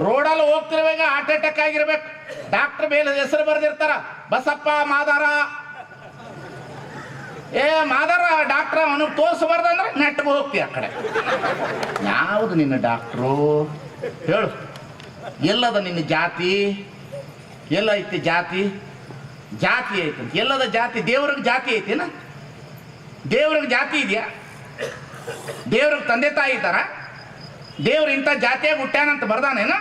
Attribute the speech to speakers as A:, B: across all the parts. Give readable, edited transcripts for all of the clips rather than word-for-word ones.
A: ರೋಡಲ್ಲಿ ಹೋಗ್ತಿರುವಾಗ heart attack ಆಗಿರ್ಬೇಕು. Doctor ಮೇಲೆ ಹೆಸರು ಬರೆದಿರ್ತಾರ, ಬಸಪ್ಪ ಮಾದಾರ. ಮಾದಾರ ಡಾಕ್ಟ್ರ, ಅವನಿಗೆ ತೋರಿಸಬಾರ್ದಂದ್ರೆ ನೆಟ್ಗೆ ಹೋಗ್ತೀಯ ಆ ಕಡೆ. ಯಾವುದು ನಿನ್ನ ಡಾಕ್ಟ್ರು ಹೇಳು? ಎಲ್ಲದ ನಿನ್ನ ಜಾತಿ? ಎಲ್ಲ ಐತಿ ಜಾತಿ? ಜಾತಿ ಐತಿ ಎಲ್ಲದ ಜಾತಿ? ದೇವ್ರಿಗೆ ಜಾತಿ ಐತಿನ? ದೇವ್ರಿಗೆ ಜಾತಿ ಇದೆಯಾ? ದೇವ್ರಿಗೆ ತಂದೆ ತಾಯಿ ಇದ್ದಾರ? ದೇವ್ರು ಇಂಥ ಜಾತಿಯಾಗಿ ಹುಟ್ಟ್ಯಾನಂತ ಬರ್ದಾನೇನು?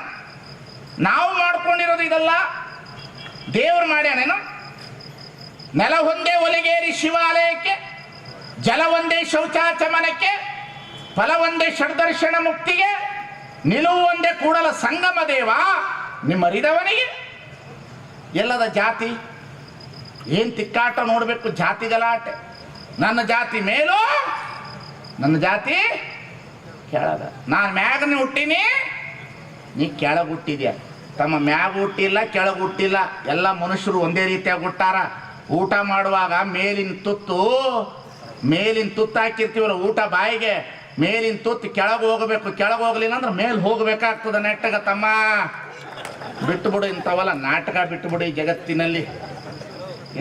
A: ನಾವು ಮಾಡ್ಕೊಂಡಿರೋದು ಇದಲ್ಲ, ದೇವ್ರು ಮಾಡ್ಯಾನೇನು? ನೆಲ ಒಂದೇ ಒಲೆಗೇರಿ ಶಿವಾಲಯಕ್ಕೆ, ಜಲ ಒಂದೇ ಶೌಚಾಚಮನಕ್ಕೆ, ಫಲ ಒಂದೇ ಷಡ್ದರ್ಶನ ಮುಕ್ತಿಗೆ, ನಿಲುವು ಒಂದೇ ಕೂಡಲ ಸಂಗಮ ದೇವ ನಿಮ್ಮರಿದವನಿಗೆ. ಎಲ್ಲದ ಜಾತಿ? ಏನ್ ತಿಕ್ಕಾಟ ನೋಡ್ಬೇಕು, ಜಾತಿ ಗಲಾಟೆ. ನನ್ನ ಜಾತಿ ಮೇಲೋ, ನನ್ನ ಜಾತಿ ಕೆಳಗ. ನಾನು ಮ್ಯಾಗನೆ ಹುಟ್ಟೀನಿ, ನೀ ಕೆಳಗೆ ಹುಟ್ಟಿದ್ಯಾ ತಮ್ಮ. ಮ್ಯಾಗ ಹುಟ್ಟಿಲ್ಲ, ಕೆಳಗೆ ಹುಟ್ಟಿಲ್ಲ, ಎಲ್ಲ ಮನುಷ್ಯರು ಒಂದೇ ರೀತಿಯಾಗಿ ಹುಟ್ಟಾರ. ಊಟ ಮಾಡುವಾಗ ಮೇಲಿನ ತುತ್ತು ಹಾಕಿರ್ತೀವಲ್ಲ ಊಟ ಬಾಯಿಗೆ, ಮೇಲಿನ ತುತ್ತು ಕೆಳಗೆ ಹೋಗಬೇಕು. ಕೆಳಗೆ ಹೋಗ್ಲಿಲ್ಲ ಅಂದ್ರೆ ಮೇಲೆ ಹೋಗ್ಬೇಕಾಗ್ತದ ನೆಟ್ಟಗ ತಮ್ಮ. ಬಿಟ್ಟು ಬಿಡು ಇಂಥವಲ್ಲ ನಾಟಕ, ಬಿಟ್ಟು ಬಿಡು. ಈ ಜಗತ್ತಿನಲ್ಲಿ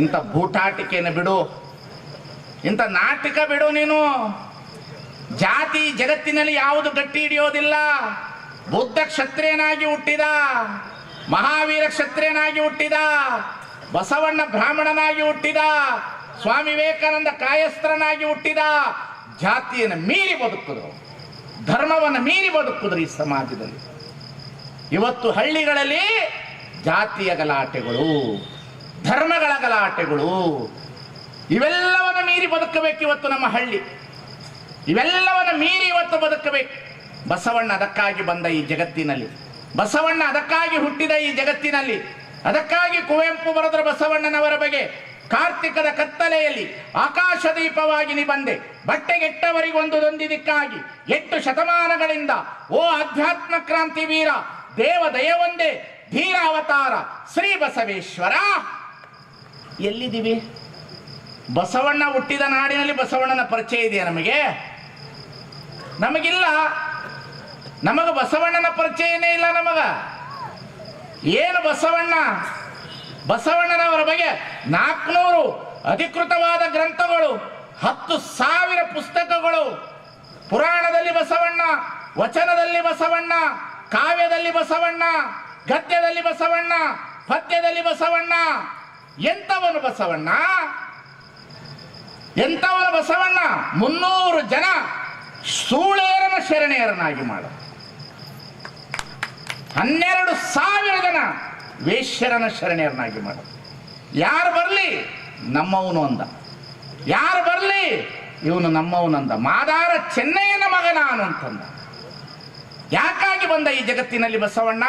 A: ಇಂಥ ಬೂಟಾಟಿಕೆಯನ್ನು ಬಿಡು, ಇಂಥ ನಾಟಕ ಬಿಡು ನೀನು. ಜಾತಿ ಜಗತ್ತಿನಲ್ಲಿ ಯಾವುದು ಗಟ್ಟಿ ಹಿಡಿಯೋದಿಲ್ಲ. ಬುದ್ಧ ಕ್ಷತ್ರಿಯನಾಗಿ ಹುಟ್ಟಿದ, ಮಹಾವೀರ ಕ್ಷತ್ರಿಯನಾಗಿ ಹುಟ್ಟಿದ, ಬಸವಣ್ಣ ಬ್ರಾಹ್ಮಣನಾಗಿ ಹುಟ್ಟಿದ, ಸ್ವಾಮಿ ವಿವೇಕಾನಂದ ಕಾಯಸ್ಥರನಾಗಿ ಹುಟ್ಟಿದ. ಜಾತಿಯನ್ನು ಮೀರಿ ಬದುಕಿದ್ರು, ಧರ್ಮವನ್ನು ಮೀರಿ ಬದುಕಿದ್ರು ಈ ಸಮಾಜದಲ್ಲಿ. ಇವತ್ತು ಹಳ್ಳಿಗಳಲ್ಲಿ ಜಾತಿಯ ಗಲಾಟೆಗಳು, ಧರ್ಮಗಳ ಗಲಾಟೆಗಳು, ಇವೆಲ್ಲವನ್ನು ಮೀರಿ ಬದುಕಬೇಕು ಇವತ್ತು ನಮ್ಮ ಹಳ್ಳಿ. ಇವೆಲ್ಲವನ್ನು ಮೀರಿ ಇವತ್ತು ಬದುಕಬೇಕು. ಬಸವಣ್ಣ ಅದಕ್ಕಾಗಿ ಬಂದ ಈ ಜಗತ್ತಿನಲ್ಲಿ, ಬಸವಣ್ಣ ಅದಕ್ಕಾಗಿ ಹುಟ್ಟಿದ ಈ ಜಗತ್ತಿನಲ್ಲಿ. ಅದಕ್ಕಾಗಿ ಕುವೆಂಪು ಬರೆದರು ಬಸವಣ್ಣನವರ ಬಗ್ಗೆ, ಕಾರ್ತಿಕದ ಕತ್ತಲೆಯಲ್ಲಿ ಆಕಾಶ ದೀಪವಾಗಿ ನೀ ಬಂದೆ, ಬಟ್ಟೆಗೆಟ್ಟವರಿಗೊಂದು ದೊಂದಿದಕ್ಕಾಗಿ 8 ಶತಮಾನಗಳಿಂದ ಓ ಅಧ್ಯಾತ್ಮ ಕ್ರಾಂತಿ ವೀರ, ದೇವ ದಯವೊಂದೇ ಧೀರ ಅವತಾರ ಶ್ರೀ ಬಸವೇಶ್ವರ. ಎಲ್ಲಿದ್ದೀವಿ? ಬಸವಣ್ಣ ಹುಟ್ಟಿದ ನಾಡಿನಲ್ಲಿ ಬಸವಣ್ಣನ ಪರಿಚಯ ಇದೆಯಾ ನಮಗೆ? ನಮಗಿಲ್ಲ. ನಮಗೆ ಬಸವಣ್ಣನ ಪರಿಚಯನೇ ಇಲ್ಲ. ನಮಗ ಏನು ಬಸವಣ್ಣ? ಬಸವಣ್ಣನವರ ಬಗ್ಗೆ 400 ಅಧಿಕೃತವಾದ ಗ್ರಂಥಗಳು, 10,000 ಪುಸ್ತಕಗಳು. ಪುರಾಣದಲ್ಲಿ ಬಸವಣ್ಣ, ವಚನದಲ್ಲಿ ಬಸವಣ್ಣ, ಕಾವ್ಯದಲ್ಲಿ ಬಸವಣ್ಣ, ಗದ್ಯದಲ್ಲಿ ಬಸವಣ್ಣ, ಪದ್ಯದಲ್ಲಿ ಬಸವಣ್ಣ. ಎಂಥವನು ಬಸವಣ್ಣ? ಎಂಥವನು ಬಸವಣ್ಣ? 300 ಜನ ಸೂಳೇರನ ಶರಣೆಯರನಾಗಿ ಮಾಡ, 12,000 ಜನ ವೇಶ್ಯರನ ಶರಣೆಯರನಾಗಿ ಮಾಡ. ಯಾರು ಬರಲಿ ನಮ್ಮವನು ಅಂದ, ಯಾರು ಬರಲಿ ಇವನು ನಮ್ಮವನಂದ. ಮಾದಾರ ಚೆನ್ನಯ್ಯನ ಮಗ ನಾನು ಅಂತಂದ. ಯಾಕಾಗಿ ಬಂದ ಈ ಜಗತ್ತಿನಲ್ಲಿ ಬಸವಣ್ಣ?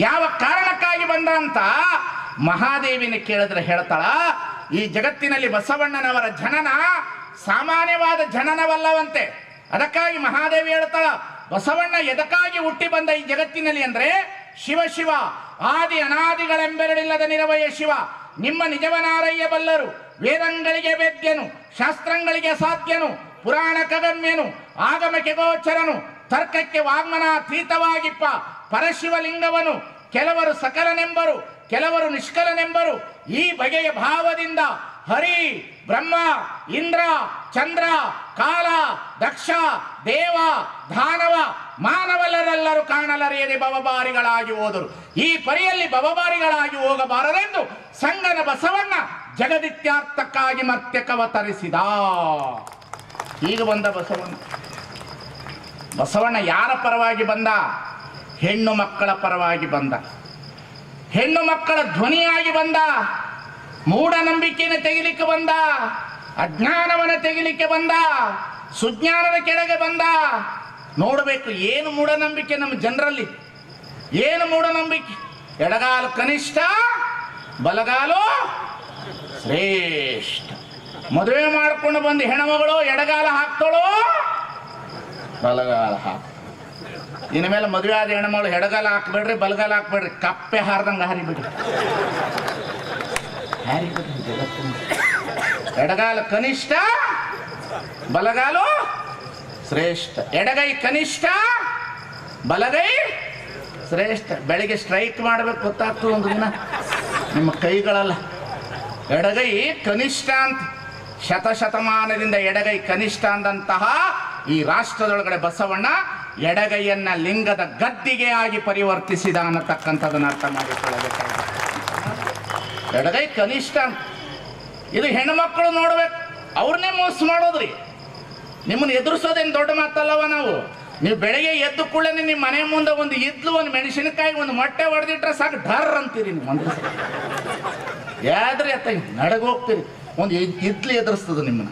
A: ಯಾವ ಕಾರಣಕ್ಕಾಗಿ ಬಂದ ಅಂತ ಮಹಾದೇವಿನ ಕೇಳಿದ್ರೆ ಹೇಳ್ತಾಳ, ಈ ಜಗತ್ತಿನಲ್ಲಿ ಬಸವಣ್ಣನವರ ಜನನ ಸಾಮಾನ್ಯವಾದ ಜನನವಲ್ಲವಂತೆ. ಅದಕ್ಕಾಗಿ ಮಹಾದೇವಿ ಹೇಳ್ತಾಳ, ಬಸವಣ್ಣ ಎದಕ್ಕಾಗಿ ಹುಟ್ಟಿ ಬಂದ ಈ ಜಗತ್ತಿನಲ್ಲಿ ಅಂದ್ರೆ, ಶಿವ ಶಿವ ಆದಿ ಅನಾದಿಗಳೆಂಬೆರಡಿಲ್ಲದ ನಿರವಯ ಶಿವ, ನಿಮ್ಮ ನಿಜವನಾರಯ್ಯ ಬಲ್ಲರು. ವೇದಂಗಳಿಗೆ ವೇದ್ಯನು, ಶಾಸ್ತ್ರಗಳಿಗೆ ಅಸಾಧ್ಯನು, ಪುರಾಣ ಕಗಮ್ಯನು, ಆಗಮಕ್ಕೆ ಗೋಚರನು, ತರ್ಕಕ್ಕೆ ವಾಗ್ಮನಾತೀತವಾಗಿಪ್ಪ ಪರಶಿವಲಿಂಗವನು. ಕೆಲವರು ಸಕಲನೆಂಬರು, ಕೆಲವರು ನಿಷ್ಕಲನೆಂಬರು. ಈ ಬಗೆಯ ಭಾವದಿಂದ ಹರಿ, ಬ್ರಹ್ಮ, ಇಂದ್ರ, ಚಂದ್ರ, ಕಾಲ, ದಕ್ಷ, ದೇವ, ದಾನವ, ಮಾನವರೆಲ್ಲರೂ ಕಾಣಲರಿಯದೆ ಭವಭಾರಿಗಳಾಗಿ ಹೋದರು. ಈ ಪರಿಯಲ್ಲಿ ಭವಭಾರಿಗಳಾಗಿ ಹೋಗಬಾರದೆಂದು ಸಂಗನ ಬಸವಣ್ಣ ಜಗದಿತ್ಯಾರ್ಥಕ್ಕಾಗಿ ಮರ್ತ್ಯಕವತರಿಸಿದ. ಈಗ ಬಂದ ಬಸವಣ್ಣ. ಬಸವಣ್ಣ ಯಾರ ಪರವಾಗಿ ಬಂದ? ಹೆಣ್ಣು ಮಕ್ಕಳ ಪರವಾಗಿ ಬಂದ, ಹೆಣ್ಣು ಮಕ್ಕಳ ಧ್ವನಿಯಾಗಿ ಬಂದ, ಮೂಢನಂಬಿಕೆಯನ್ನು ತೆಗಿಲಿಕ್ಕೆ ಬಂದ, ಅಜ್ಞಾನವನ್ನು ತೆಗಿಲಿಕ್ಕೆ ಬಂದ, ಸುಜ್ಞಾನದ ಕೆಳಗೆ ಬಂದ. ನೋಡಬೇಕು ಏನು ಮೂಢನಂಬಿಕೆ ನಮ್ಮ ಜನರಲ್ಲಿ, ಏನು ಮೂಢನಂಬಿಕೆ. ಎಡಗಾಲು ಕನಿಷ್ಠ, ಬಲಗಾಲು ಶ್ರೇಷ್ಠ. ಮದುವೆ ಮಾಡಿಕೊಂಡು ಬಂದು ಹೆಣ್ಮಗಳು ಎಡಗಾಲ ಹಾಕ್ತಾಳೋ, ಬಲಗಾಲ ಹಾಕ. ಇನ್ನು ಮೇಲೆ ಮದುವೆ ಆದ ಹೆಣ್ಮಗಳು ಎಡಗಾಲ ಹಾಕ್ಬೇಡ್ರಿ, ಬಲಗಾಲ ಹಾಕ್ಬೇಡ್ರಿ, ಕಪ್ಪೆ ಹಾರ್ದಂಗೆ ಹಾರಿಬಿಡ್ರಿ. ಎಡಗಾಲ ಕನಿಷ್ಠ, ಬಲಗಾಲು ಶ್ರೇಷ್ಠ. ಎಡಗೈ ಕನಿಷ್ಠ, ಬಲಗೈ ಶ್ರೇಷ್ಠ. ಬೆಳಿಗ್ಗೆ ಸ್ಟ್ರೈಕ್ ಮಾಡ್ಬೇಕು ಗೊತ್ತಾಗ್ತದೆ ಒಂದು ದಿನ. ನಿಮ್ಮ ಕೈಗಳಲ್ಲ, ಎಡಗೈ ಕನಿಷ್ಠ ಅಂತ, ಶತಶತಮಾನದಿಂದ ಎಡಗೈ ಕನಿಷ್ಠ ಅಂದಂತಹ ಈ ರಾಷ್ಟ್ರದೊಳಗಡೆ ಬಸವಣ್ಣ ಎಡಗೈಯನ್ನ ಲಿಂಗದ ಗದ್ದಿಗೆ ಆಗಿ ಪರಿವರ್ತಿಸಿದ ಅನ್ನತಕ್ಕಂಥದನ್ನ ಅರ್ಥ ಮಾಡಿಕೊಳ್ಳಬೇಕಾಗಿದೆ. ಎಡಗೈ ಕನಿಷ್ಠ ಅಂತ. ಇದು ಹೆಣ್ಮಕ್ಳು ನೋಡ್ಬೇಕು, ಅವ್ರನ್ನೇ ಮೋಸ ಮಾಡೋದ್ರಿ. ನಿಮ್ಮನ್ನು ಎದುರಿಸೋದೇನು ದೊಡ್ಡ ಮಾತಲ್ಲವ. ನೀವು ಬೆಳಗ್ಗೆ ಎದ್ದು ಕೂಡಲೇ ನಿಮ್ಮ ಮನೆ ಮುಂದೆ ಒಂದು ಇದ್ಲು, ಒಂದು ಮೆಣಸಿನಕಾಯಿ, ಒಂದು ಮೊಟ್ಟೆ ಹೊಡೆದಿಟ್ರೆ ಸಾಕು ಡರ್ ಅಂತೀರಿ ನೀವು. ಒಂದು ಯಾದ್ರಿ ಅತ್ತ ನಡಗೋಗ್ತೀರಿ. ಒಂದು ಇದ್ಲು ಎದುರಿಸ್ತದೆ ನಿಮ್ಮನ್ನ,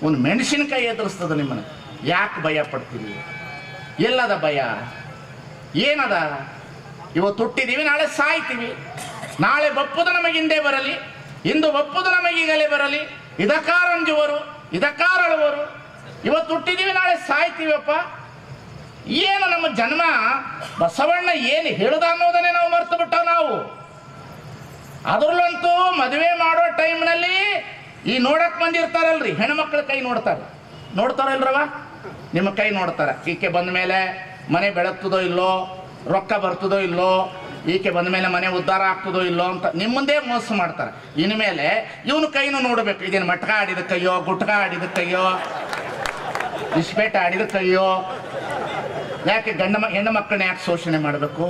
A: ಒಂದು ಮೆಣಸಿನಕಾಯಿ ಎದುರಿಸ್ತದೆ ನಿಮ್ಮನ್ನ. ಯಾಕೆ ಭಯ ಪಡ್ತೀರಿ? ಎಲ್ಲದ ಭಯ? ಏನದ? ಇವತ್ತು ಹುಟ್ಟಿದೀವಿ, ನಾಳೆ ಸಾಯ್ತೀವಿ. ನಾಳೆ ಬಪ್ಪುದು ನಮಗೆ ಹಿಂದೆ ಬರಲಿ, ಇಂದು ಬಪ್ಪುದು ನಮಗೆ ಈಗಲೇ ಬರಲಿ. ಇದಕ್ಕಾರಂಜುವರು, ಇದಕ್ಕಾರಳುವರು. ಇವತ್ತು ಹುಟ್ಟಿದೀವಿ, ನಾಳೆ ಸಾಯ್ತೀವಪ್ಪ. ಏನು ನಮ್ಮ ಜನ್ಮ? ಬಸವಣ್ಣ ಏನು ಹೇಳ್ದ ಅನ್ನೋದನ್ನೇ ನಾವು ಮರ್ತು ಬಿಟ್ಟ ನಾವು. ಅದರಲ್ಲಂತೂ ಮದುವೆ ಮಾಡೋ ಟೈಮ್ನಲ್ಲಿ ಈ ನೋಡಕ್ ಬಂದಿರ್ತಾರಲ್ರಿ, ಹೆಣ್ಮಕ್ಳ ಕೈ ನೋಡ್ತಾರಲ್ರವ, ನಿಮ್ಮ ಕೈ ನೋಡ್ತಾರೆ. ಈಕೆ ಬಂದ ಮೇಲೆ ಮನೆ ಬೆಳಗ್ತದೋ ಇಲ್ಲೋ, ರೊಕ್ಕ ಬರ್ತದೋ ಇಲ್ಲೋ, ಈಕೆ ಬಂದ ಮೇಲೆ ಮನೆ ಉದ್ಧಾರ ಆಗ್ತದೋ ಇಲ್ಲೋ ಅಂತ ನಿಮ್ಮ ಮುಂದೆ ಮೋಸ ಮಾಡ್ತಾರೆ. ಇನ್ಮೇಲೆ ಇವನು ಕೈನು ನೋಡ್ಬೇಕು. ಇದೇನು ಮಟ್ಕ ಆಡಿದ ಕೈಯೋ, ಗುಟ್ಕ ಆಡಿದ ಕೈಯೋ, ಇಸ್ಪೇಟ ಆಡಿದ ಕೈಯೋ? ಯಾಕೆ ಹೆಣ್ಣು ಮಕ್ಕಳನ್ನ ಯಾಕೆ ಶೋಷಣೆ ಮಾಡಬೇಕು?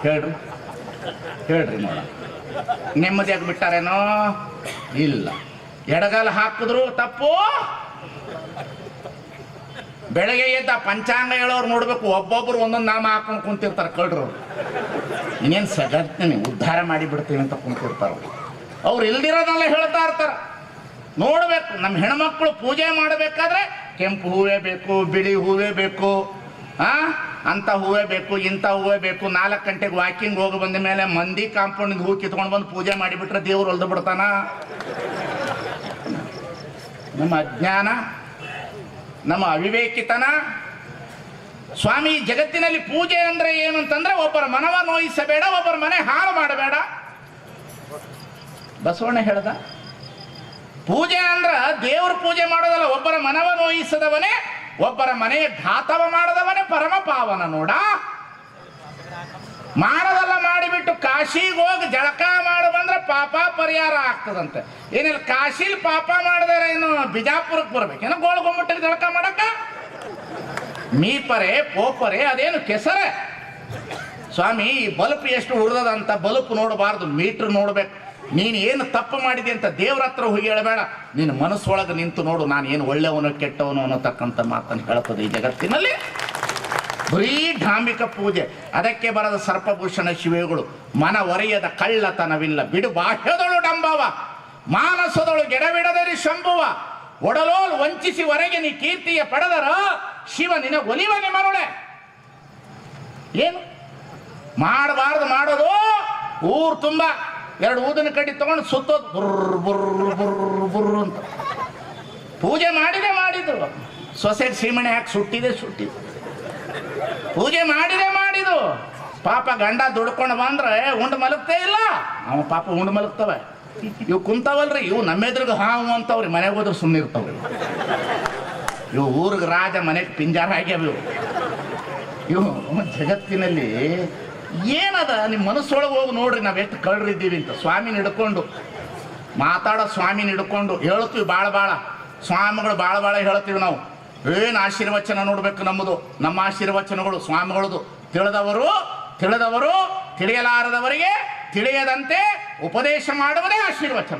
A: ಹೇಳ್ರಿ ನೋಡ. ನೆಮ್ಮದಿಯಾಗಿ ಬಿಟ್ಟಾರೇನೋ? ಇಲ್ಲ. ಎಡಗಾಲ ಹಾಕಿದ್ರು ತಪ್ಪು. ಬೆಳಗ್ಗೆ ಎದ್ದ ಪಂಚಾಂಗ ಹೇಳೋರು ನೋಡ್ಬೇಕು, ಒಬ್ಬೊಬ್ರು ಒಂದೊಂದು ನಾಮ ಹಾಕೊಂಡು ಕುಂತಿರ್ತಾರೆ ಕಳ್ರು. ಇನ್ನೇನು ಸಗತ್ತೀನಿ ಉದ್ಧಾರ ಮಾಡಿ ಬಿಡ್ತೀವಿ ಅಂತ ಕುಂತಿರ್ತಾರೆ. ಅವ್ರು ಇಲ್ದಿರೋದೆಲ್ಲ ಹೇಳ್ತಾ ಇರ್ತಾರೆ. ನೋಡ್ಬೇಕು, ನಮ್ಮ ಹೆಣ್ಮಕ್ಳು ಪೂಜೆ ಮಾಡಬೇಕಾದ್ರೆ ಕೆಂಪು ಹೂವೇ ಬೇಕು, ಬಿಳಿ ಹೂವೇ ಬೇಕು, ಅಂಥ ಹೂವೇ ಬೇಕು, ಇಂಥ ಹೂವೇ ಬೇಕು. 4 ಗಂಟೆಗೆ ವಾಕಿಂಗ್ ಹೋಗಿ ಬಂದ ಮೇಲೆ ಮಂದಿ ಕಾಂಪೌಂಡಿಂದ ಹೂ ಕಿತ್ಕೊಂಡು ಬಂದು ಪೂಜೆ ಮಾಡಿಬಿಟ್ರೆ ದೇವ್ರು ಹೊಲ್ದು ಬಿಡ್ತಾನ. ನಮ್ಮ ಅಜ್ಞಾನ, ನಮ್ಮ ಅವಿವೇಕಿತನ. ಸ್ವಾಮಿ, ಜಗತ್ತಿನಲ್ಲಿ ಪೂಜೆ ಅಂದ್ರೆ ಏನು ಅಂತಂದ್ರೆ ಒಬ್ಬರ ಮನವ ನೋಯಿಸಬೇಡ, ಒಬ್ಬರ ಮನೆ ಹಾಳು ಮಾಡಬೇಡ. ಬಸವಣ್ಣ ಹೇಳ್ದ. ಪೂಜೆ ಅಂದ್ರ ದೇವ್ರ ಪೂಜೆ ಮಾಡೋದಲ್ಲ, ಒಬ್ಬರ ಮನವ ನೋಯಿಸದವನೇ, ಒಬ್ಬರ ಮನೆಯ ಘಾತವ ಮಾಡದವನೇ ಪರಮ ಪಾವನ. ನೋಡ, ಮಾಡೋದಲ್ಲ ಮಾಡಿಬಿಟ್ಟು ಕಾಶಿಗೆ ಹೋಗಿ ಜಳಕ ಮಾಡಿ ಬಂದ್ರೆ ಪಾಪ ಪರಿಹಾರ ಆಗ್ತದಂತೆ. ಏನಿಲ್ಲ, ಕಾಶಿಲ್ ಪಾಪ ಮಾಡಿದಾರೆ ಏನು ಬಿಜಾಪುರಕ್ಕೆ ಬರ್ಬೇಕೇನೋ ಗೋಳ್ಗೊಂಬಿಟ್ಟಿಗೆ ಜಳಕ ಮಾಡಕ್ಕ? ಮೀಪರೆ ಪೋಪರೆ ಅದೇನು ಕೆಸರೆ? ಸ್ವಾಮಿ, ಈ ಬಲ್ಪ್ ಎಷ್ಟು ಉರಿದದಂತ ಬಲ್ಪ್ ನೋಡಬಾರ್ದು, ಮೀಟ್ರ್ ನೋಡ್ಬೇಕು. ನೀನು ಏನು ತಪ್ಪು ಮಾಡಿದೆ ಅಂತ ದೇವ್ರ ಹತ್ರ ಹೋಗಿ ಹೇಳಬೇಡ, ನಿನ್ನ ಮನಸ್ಸೊಳಗೆ ನಿಂತು ನೋಡು, ನಾನು ಏನು ಒಳ್ಳೆಯವನು ಕೆಟ್ಟವನು ಅನ್ನೋತಕ್ಕಂಥ ಮಾತನ್ನು ಹೇಳ್ತದೆ ಈ ಜಗತ್ತಿನಲ್ಲಿ. ಬರೀ ಢಾಂಬಿಕ ಪೂಜೆ. ಅದಕ್ಕೆ ಬರದ ಸರ್ಪಭೂಷಣ ಶಿವೆಗಳು. ಮನ ಒರೆಯದ ಕಳ್ಳತನವಿಲ್ಲ, ಬಿಡು ಬಾಹ್ಯದೊಳು ಡಂಬವ, ಮಾನಸದೊಳು ಗೆಡಬಿಡದರಿ ಶಂಭುವ, ಒಡಲೋಲ್ ವಂಚಿಸಿ ಹೊರಗೆ ನೀ ಕೀರ್ತಿಯ ಪಡೆದರ ಶಿವ ನಿನ ಒಲಿವ ನಿಮರುಳೆ. ಏನು ಮಾಡಬಾರ್ದು ಮಾಡೋದು? ಊರು ತುಂಬ 2 ಊದಿನ ಕಡ್ಡಿ ತಗೊಂಡು ಸುತ್ತೋದು, ಬುರ್ರ ಬುರ್ರ ಬುರ್ರ ಬುರ್ರ ಅಂತ. ಪೂಜೆ ಮಾಡಿದ್ರು, ಸೊಸೈಟಿ ಸೀಮಣೆ ಹಾಕಿ ಸುಟ್ಟಿದೆ. ಪೂಜೆ ಮಾಡಿದು. ಪಾಪ ಗಂಡ ದುಡ್ಕೊಂಡು ಬಂದ್ರೆ ಉಂಡು ಮಲಗ್ತೇ ಇಲ್ಲ, ಅವ ಪಾಪ ಉಂಡು ಮಲಗ್ತವೆ. ಇವು ಕುಂತಾವಲ್ರಿ, ಇವು ನಮ್ಮೆದ್ರಿಗೆ ಹಾವು ಅಂತವ್ರಿ, ಮನೆಗೆ ಹೋದ್ರೆ ಸುಮ್ಮನೆ ಇರ್ತಾವ್ರಿ. ಇವು ಊರಿಗೆ ರಾಜ, ಮನೆಗೆ ಪಿಂಜಾರ ಆಗ್ಯಾವ ಇವು. ಜಗತ್ತಿನಲ್ಲಿ ಏನದ? ನಿಮ್ಮ ಮನಸ್ಸೊಳಗೆ ಹೋಗಿ ನೋಡ್ರಿ, ನಾವು ಎಷ್ಟು ಕಳ್ರಿದ್ದೀವಿ ಅಂತ. ಸ್ವಾಮಿನ ಹಿಡ್ಕೊಂಡು ಮಾತಾಡೋ, ಸ್ವಾಮಿನ ಹಿಡ್ಕೊಂಡು ಹೇಳ್ತೀವಿ. ಭಾಳ ಸ್ವಾಮಿಗಳು ಭಾಳ ಹೇಳ್ತೀವಿ ನಾವು. ಏನು ಆಶೀರ್ವಚನ ನೋಡ್ಬೇಕು ನಮ್ಮದು, ನಮ್ಮ ಆಶೀರ್ವಚನಗಳು ಸ್ವಾಮಿಗಳದು. ತಿಳಿದವರು ತಿಳಿಯಲಾರದವರಿಗೆ ತಿಳಿಯದಂತೆ ಉಪದೇಶ ಮಾಡುವುದೇ ಆಶೀರ್ವಚನ.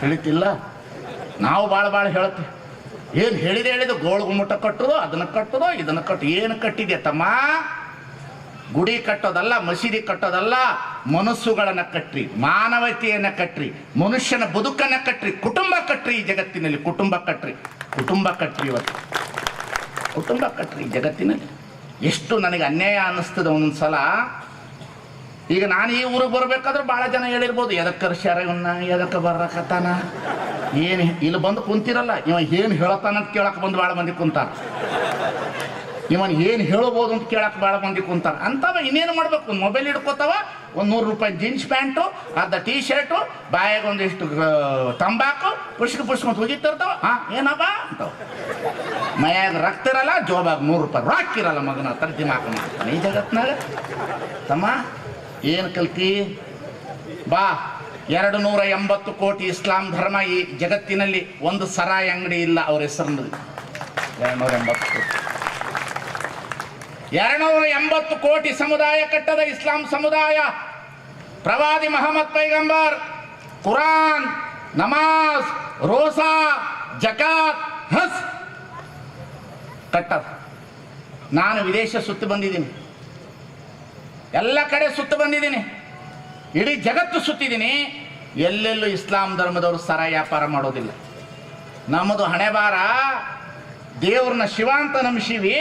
A: ತಿಳಿತಿಲ್ಲ, ನಾವು ಭಾಳ ಹೇಳ್ತೀವಿ. ಏನು ಹೇಳಿದ ಗೋಳು ಗುಮ್ಮಟ ಕಟ್ಟೋದು, ಅದನ್ನು ಕಟ್ಟೋದು, ಇದನ್ನು ಏನು ಕಟ್ಟಿದೆ ತಮ್ಮ? ಗುಡಿ ಕಟ್ಟೋದಲ್ಲ, ಮಸೀದಿ ಕಟ್ಟೋದಲ್ಲ, ಮನಸ್ಸುಗಳನ್ನು ಕಟ್ರಿ, ಮಾನವತೆಯನ್ನು ಕಟ್ರಿ, ಮನುಷ್ಯನ ಬದುಕನ್ನು ಕಟ್ರಿ, ಕುಟುಂಬ ಕಟ್ರಿ. ಈ ಜಗತ್ತಿನಲ್ಲಿ ಕುಟುಂಬ ಕಟ್ರಿ. ಇವತ್ತು ಕುಟುಂಬ ಕಟ್ರಿ. ಜಗತ್ತಿನಲ್ಲಿ ಎಷ್ಟು ನನಗೆ ಅನ್ಯಾಯ ಅನ್ನಿಸ್ತದೆ ಒಂದೊಂದ್ಸಲ. ಈಗ ನಾನು ಈ ಊರಿಗೆ ಬರ್ಬೇಕಾದ್ರೆ ಭಾಳ ಜನ ಹೇಳಿರ್ಬೋದು, ಎದಕ್ಕೆ ಕರ್ಸ್ಯಾರ ಇವನ್ನ, ಎದಕ್ಕೆ ಬರ್ರಕತ್ತಾನ, ಏನು ಇಲ್ಲಿ ಬಂದು ಕುಂತಿರಲ್ಲ, ಇವ ಏನು ಹೇಳತ್ತಾನಂತ ಕೇಳಕ್ಕೆ ಬಂದು ಭಾಳ ಮಂದಿ ಕುಂತಾರ. ಇವನ್ ಏನು ಹೇಳ್ಬೋದು ಅಂತ ಕೇಳಕ್ಕೆ ಭಾಳ ಮಂದಿ ಕುಂತಾರ. ಅಂತವ ಇನ್ನೇನು ಮಾಡ್ಬೇಕು? ಒಂದು ಮೊಬೈಲ್ ಹಿಡ್ಕೋತಾವ, ಒಂದು 100 ರೂಪಾಯಿ ಜೀನ್ಸ್ ಪ್ಯಾಂಟು, ಅರ್ಧ ಟೀ ಶರ್ಟು, ಬಾಯಾಗ ಒಂದಿಷ್ಟು ತಂಬಾಕು, ಪುಷ್ಕೊಂತ ಹೋಗಿತ್ತಿರ್ತಾವ. ಏನಪ್ಪ ಅಂತವ ಮೈಯಾಗ ರಕ್ತ ಇರಲ್ಲ, ಜೋಬಾಗ 100 ರೂಪಾಯಿ ರೊಕ್ಕ ಇರಲ್ಲ ಮಗನ ಹತ್ರ ದಿಮಾಕ ಮಾಡ್ತಾನೆ ಈ ಜಗತ್ನಾಗ. ತಮ್ಮ ಏನು ಕಲ್ತಿ ಬಾ. 280 ಕೋಟಿ ಇಸ್ಲಾಂ ಧರ್ಮ ಈ ಜಗತ್ತಿನಲ್ಲಿ ಒಂದು ಸರಾಯಿ ಅಂಗಡಿ ಇಲ್ಲ ಅವ್ರ ಹೆಸರಿನಲ್ಲಿ. 280 ಕೋಟಿ ಸಮುದಾಯ ಕಟ್ಟದ ಇಸ್ಲಾಂ ಸಮುದಾಯ. ಪ್ರವಾದಿ ಮಹಮ್ಮದ್ ಪೈಗಂಬರ್ ಕುರಾನ್, ನಮಾಜ್, ರೋಸಾ, ಜಕಾತ್, ಹಸ್ ಕಟ್ಟದ. ನಾನು ವಿದೇಶ ಸುತ್ತು ಬಂದಿದ್ದೀನಿ, ಎಲ್ಲ ಕಡೆ ಸುತ್ತು ಬಂದಿದ್ದೀನಿ, ಇಡೀ ಜಗತ್ತು ಸುತ್ತಿದ್ದೀನಿ. ಎಲ್ಲೆಲ್ಲೂ ಇಸ್ಲಾಂ ಧರ್ಮದವರು ಸರಾಯಿ ವ್ಯಾಪಾರ ಮಾಡೋದಿಲ್ಲ. ನಮ್ಮದು ಹಣೆ ಬಾರ. ದೇವ್ರನ್ನ ಶಿವ ಅಂತ ನಂಬಿಸಿವಿ,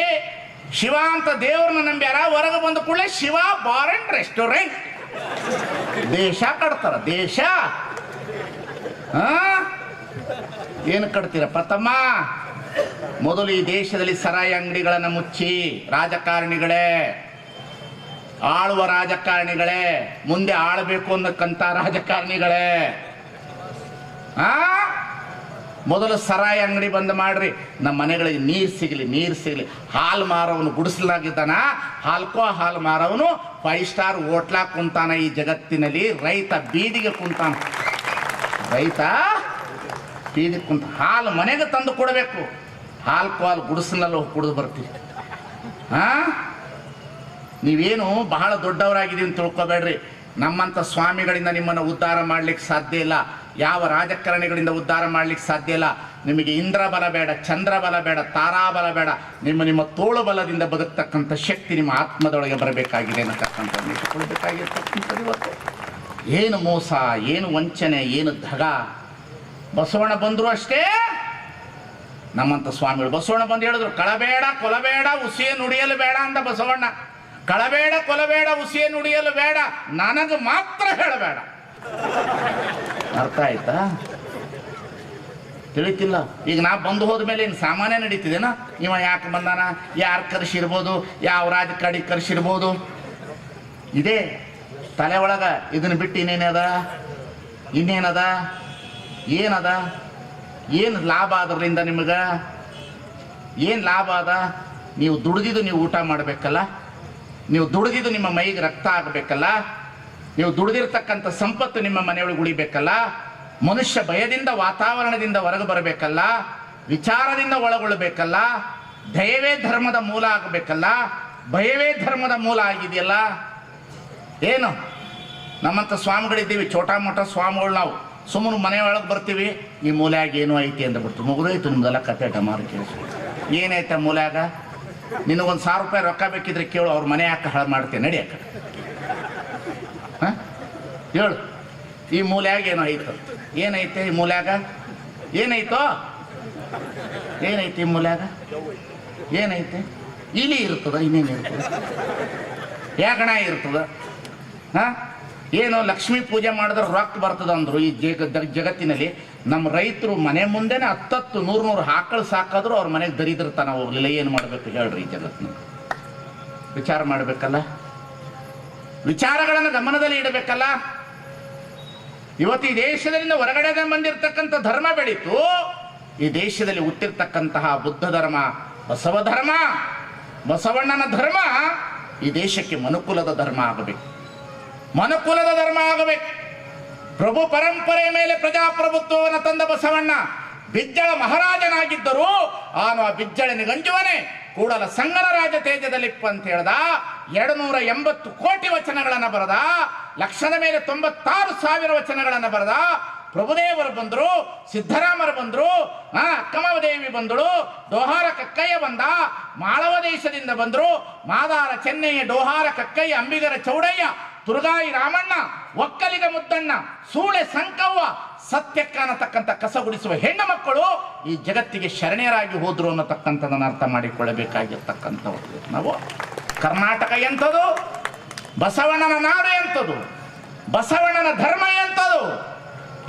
A: ಶಿವ ಅಂತ ದೇವ್ರನ್ನ ನಂಬ್ಯಾರ. ಹೊರಗೆ ಬಂದ ಕೂಡಲೇ ಶಿವ ಬಾರ್ ಅಂಡ್ ರೆಸ್ಟೋರೆಂಟ್ ದೇಶ ಕಟ್ತಾರ. ದೇಶ ಏನು ಕಟ್ತೀರಪ್ಪ ತಮ್ಮ? ಮೊದಲು ಈ ದೇಶದಲ್ಲಿ ಸರಾಯಿ ಅಂಗಡಿಗಳನ್ನು ಮುಚ್ಚಿ, ರಾಜಕಾರಣಿಗಳೇ, ಆಳುವ ರಾಜಕಾರಣಿಗಳೇ, ಮುಂದೆ ಆಳಬೇಕು ಅನ್ನಕ್ಕಂತ ರಾಜಕಾರಣಿಗಳೇ, ಮೊದಲು ಸರಾಯಿ ಅಂಗಡಿ ಬಂದ್ ಮಾಡ್ರಿ. ನಮ್ಮ ಮನೆಗಳಿಗೆ ನೀರು ಸಿಗಲಿ. ಹಾಲು ಮಾರವನು ಗುಡಿಸಲಾಗಿದ್ದಾನ, ಹಾಲು ಮಾರವನು 5 ಸ್ಟಾರ್ ಹೋಟ್ಲಾ ಕುಂತಾನ. ಈ ಜಗತ್ತಿನಲ್ಲಿ ರೈತ ಬೀದಿಗೆ ಕುಂತಾನ. ರೈತ ಬೀದಿಗೆ ಕುಂತ ಹಾಲು ಮನೆಗೆ ತಂದು ಕೊಡಬೇಕು. ಹಾಲು ಗುಡಿಸಲಲ್ಲಿ ಕುಡಿದು ಬರ್ತೀವಿ. ನೀವೇನು ಬಹಳ ದೊಡ್ಡವರಾಗಿದ್ದೀವಿ ತಿಳ್ಕೊಬೇಡ್ರಿ. ನಮ್ಮಂಥ ಸ್ವಾಮಿಗಳಿಂದ ನಿಮ್ಮನ್ನು ಉದ್ಧಾರ ಮಾಡ್ಲಿಕ್ಕೆ ಸಾಧ್ಯ ಇಲ್ಲ. ಯಾವ ರಾಜಕಾರಣಿಗಳಿಂದ ಉದ್ಧಾರ ಮಾಡ್ಲಿಕ್ಕೆ ಸಾಧ್ಯ ಇಲ್ಲ. ನಿಮಗೆ ಇಂದ್ರ ಬಲ ಬೇಡ, ಚಂದ್ರ ಬಲ ಬೇಡ, ತಾರಾಬಲ ಬೇಡ. ನಿಮ್ಮ ತೋಳು ಬಲದಿಂದ ಬದುಕ್ತಕ್ಕಂಥ ಶಕ್ತಿ ನಿಮ್ಮ ಆತ್ಮದೊಳಗೆ ಬರಬೇಕಾಗಿದೆ ಅನ್ನತಕ್ಕಂಥದ್ದು ಇಟ್ಟುಕೊಳ್ಬೇಕಾಗಿರ್ತಕ್ಕಂಥದ್ದು. ಇವತ್ತು ಏನು ಮೋಸ, ಏನು ವಂಚನೆ, ಏನು ದಗ. ಬಸವಣ್ಣ ಬಂದರು ಅಷ್ಟೇ. ನಮ್ಮಂಥ ಸ್ವಾಮಿಗಳು ಬಸವಣ್ಣ ಬಂದು ಹೇಳಿದ್ರು, ಕಳಬೇಡ ಕೊಲಬೇಡ ಉಸಿಯೇ ನುಡಿಯಲು ಬೇಡ ಅಂತ ಬಸವಣ್ಣ. ಕಳಬೇಡ ಕೊಲಬೇಡ ಉಸಿಯೇ ನುಡಿಯಲು ಬೇಡ, ನನಗೆ ಮಾತ್ರ ಹೇಳಬೇಡ. ಅರ್ಥ ಆಯ್ತಾ? ತಿಳಿತಿಲ್ಲ. ಈಗ ನಾ ಬಂದು ಹೋದ ಮೇಲೆ ಇನ್ನು ಸಾಮಾನ್ಯ ನಡೀತಿದೇನ? ಇವ ಯಾಕೆ ಬಂದಾನ, ಯಾರು ಕರೆಸಿರ್ಬೋದು, ಯಾವ ರಾಜಕಾರಣಿ ಕರೆಸಿರ್ಬೋದು. ಇದೇ ತಲೆ ಒಳಗ ಇದನ್ನು ಬಿಟ್ಟು ಇನ್ನೇನದ? ಏನದ? ಏನು ಲಾಭ ಅದರಿಂದ ನಿಮಗೆ? ಏನು ಲಾಭ ಅದ? ನೀವು ದುಡ್ದಿದ್ದು ನೀವು ಊಟ ಮಾಡಬೇಕಲ್ಲ, ನೀವು ದುಡ್ದಿದ್ದು ನಿಮ್ಮ ಮೈಗೆ ರಕ್ತ ಆಗಬೇಕಲ್ಲ, ನೀವು ದುಡ್ದಿರ್ತಕ್ಕಂಥ ಸಂಪತ್ತು ನಿಮ್ಮ ಮನೆಯೊಳಗೆ ಉಳಿಬೇಕಲ್ಲ, ಮನುಷ್ಯ ಭಯದಿಂದ ವಾತಾವರಣದಿಂದ ಹೊರಗೆ ಬರಬೇಕಲ್ಲ, ವಿಚಾರದಿಂದ ಒಳಗೊಳ್ಳಬೇಕಲ್ಲ, ದಯವೇ ಧರ್ಮದ ಮೂಲ ಆಗಬೇಕಲ್ಲ. ಭಯವೇ ಧರ್ಮದ ಮೂಲ ಆಗಿದೆಯಲ್ಲ. ಏನು ನಮ್ಮಂಥ ಸ್ವಾಮಿಗಳಿದ್ದೀವಿ, ಚೋಟ ಮೋಟ ಸ್ವಾಮಿಗಳು. ನಾವು ಸುಮ್ಮನೆ ಮನೆಯೊಳಗೆ ಬರ್ತೀವಿ, ಈ ಮೂಲ್ಯಾಗ ಏನೋ ಐತಿ ಅಂತ ಬಿಡ್ತು, ಮುಗಿದೋಯ್ತು ನಿಮ್ದೆಲ್ಲ ಕತೆ ಡಮಾರು ಕೇಳಿಸು. ಏನೈತೆ ಮೂಲ್ಯಾಗ? ನಿನಗೊಂದು 1000 ರೂಪಾಯಿ ರೊಕ್ಕ ಬೇಕಿದ್ರೆ ಕೇಳು, ಅವ್ರ ಮನೆ ಯಾಕೆ ಹಾಳು ಮಾಡ್ತೇನೆ, ನಡಿ ಅಕ್ಕ. ಹೇಳು, ಈ ಮೂಲ್ಯಾಗ ಏನೋ ಐತ? ಏನೈತೆ ಈ ಮೂಲ್ಯಾಗ? ಏನೈತೋ? ಏನೈತಿ ಈ ಮೂಲ್ಯಾಗ? ಏನೈತೆ? ಇಲಿ ಇರ್ತದ, ಇನ್ನೇನು ಇರ್ತದ? ಯಾಕಣ ಇರ್ತದ? ಏನು ಲಕ್ಷ್ಮೀ ಪೂಜೆ ಮಾಡಿದ್ರೆ ರೊಕ್ಕ ಬರ್ತದ ಅಂದರು. ಈ ಜಗತ್ತಿನಲ್ಲಿ ನಮ್ಮ ರೈತರು ಮನೆ ಮುಂದೆನೆ 10 100 ಆಕಳು ಸಾಕಾದ್ರು ಅವ್ರ ಮನೆಗೆ ದರಿದ್ರತನ ಹೋಗ್ಲಿಲ್ಲ. ಏನು ಮಾಡಬೇಕು ಹೇಳ್ರಿ? ಈ ಜಗತ್ತಿನ ವಿಚಾರ ಮಾಡಬೇಕಲ್ಲ, ವಿಚಾರಗಳನ್ನು ಗಮನದಲ್ಲಿ ಇಡಬೇಕಲ್ಲ. ಇವತ್ತು ಈ ದೇಶದಿಂದ ಹೊರಗಡೆ ಬಂದಿರತಕ್ಕಂಥ ಧರ್ಮ ಬೆಳೀತು. ಈ ದೇಶದಲ್ಲಿ ಹುಟ್ಟಿರ್ತಕ್ಕಂತಹ ಬುದ್ಧ ಧರ್ಮ, ಬಸವ ಧರ್ಮ, ಬಸವಣ್ಣನ ಧರ್ಮ ಈ ದೇಶಕ್ಕೆ ಮನುಕುಲದ ಧರ್ಮ ಆಗಬೇಕು. ಮನುಕುಲದ ಧರ್ಮ ಆಗಬೇಕು. ಪ್ರಭು ಪರಂಪರೆಯ ಮೇಲೆ ಪ್ರಜಾಪ್ರಭುತ್ವವನ್ನು ತಂದ ಬಸವಣ್ಣ ಬಿಜ್ಜಳ ಮಹಾರಾಜನಾಗಿದ್ದರು. ಆನು ಆ ಬಿಜ್ಜಳನಿಗಂಜುವನೆ ಕೂಡಲ ಸಂಗನ ರಾಜ ತೇಜದಲ್ಲಿಪ್ಪ ಅಂತ ಹೇಳ್ದ. 280 ಕೋಟಿ ವಚನಗಳನ್ನು ಬರೆದ. ಲಕ್ಷದ ಮೇಲೆ 96,000 ವಚನಗಳನ್ನು ಬರೆದ. ಪ್ರಭುದೇವರು ಬಂದರು, ಸಿದ್ದರಾಮರು ಬಂದರು, ಅಕ್ಕಮದೇವಿ ಬಂದಳು, ಡೋಹಾರ ಕಕ್ಕಯ್ಯ ಬಂದ, ಮಾಳವ ದೇಶದಿಂದ ಬಂದರು, ಮಾದಾರ ಚೆನ್ನಯ್ಯ, ಡೋಹಾರ ಕಕ್ಕಯ್ಯ, ಅಂಬಿಗರ ಚೌಡಯ್ಯ, ತುರುಗಾಯಿ ರಾಮಣ್ಣ, ಒಕ್ಕಲಿಗ ಮುದ್ದಣ್ಣ, ಸೂಳೆ ಸಂಕವ್ವ, ಸತ್ಯಕ್ಕ ಅನ್ನತಕ್ಕಂಥ ಕಸಗುಡಿಸುವ ಹೆಣ್ಣು ಮಕ್ಕಳು ಈ ಜಗತ್ತಿಗೆ ಶರಣೆಯರಾಗಿ ಹೋದ್ರು ಅನ್ನತಕ್ಕಂಥದನ್ನು ಅರ್ಥ ಮಾಡಿಕೊಳ್ಳಬೇಕಾಗಿರ್ತಕ್ಕಂಥವ್ರು ನಾವು. ಕರ್ನಾಟಕ ಎಂಥದು? ಬಸವಣ್ಣನ ನಾಡು ಎಂಥದು? ಬಸವಣ್ಣನ ಧರ್ಮ ಎಂಥದು?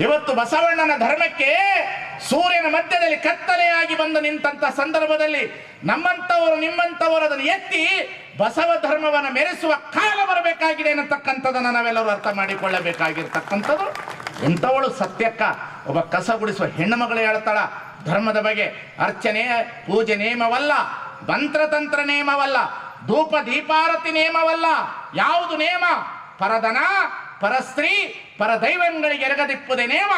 A: ಇವತ್ತು ಬಸವಣ್ಣನ ಧರ್ಮಕ್ಕೆ ಸೂರ್ಯನ ಮಧ್ಯದಲ್ಲಿ ಕತ್ತಲೆಯಾಗಿ ಬಂದು ನಿಂತ ಸಂದರ್ಭದಲ್ಲಿ ನಮ್ಮಂಥವರು ನಿಮ್ಮಂಥವರು ಅದನ್ನು ಎತ್ತಿ ಬಸವ ಧರ್ಮವನ್ನು ಮೆರೆಸುವ ಕಾಲ ಬರಬೇಕಾಗಿದೆ ಅನ್ನತಕ್ಕಂಥದ್ದನ್ನು ನಾವೆಲ್ಲರೂ ಅರ್ಥ ಮಾಡಿಕೊಳ್ಳಬೇಕಾಗಿರ್ತಕ್ಕಂಥದ್ದು. ಎಂಥವಳು ಸತ್ಯಕ್ಕ ಒಬ್ಬ ಕಸ ಗುಡಿಸುವ ಹೆಣ್ಣು ಮಗಳು ಹೇಳ್ತಾಳ, ಧರ್ಮದ ಬಗ್ಗೆ. ಅರ್ಚನೆ ಪೂಜೆ ನೇಮವಲ್ಲ, ಮಂತ್ರತಂತ್ರ ನೇಮವಲ್ಲ, ಧೂಪ ದೀಪಾರತಿ ನೇಮವಲ್ಲ. ಯಾವುದು ನೇಮ? ಪರಧನ, ಪರಸ್ತ್ರೀ, ಪರದೈವಗಳಿಗೆ ಎರಗದಿಪ್ಪುದೇ ನೇಮ.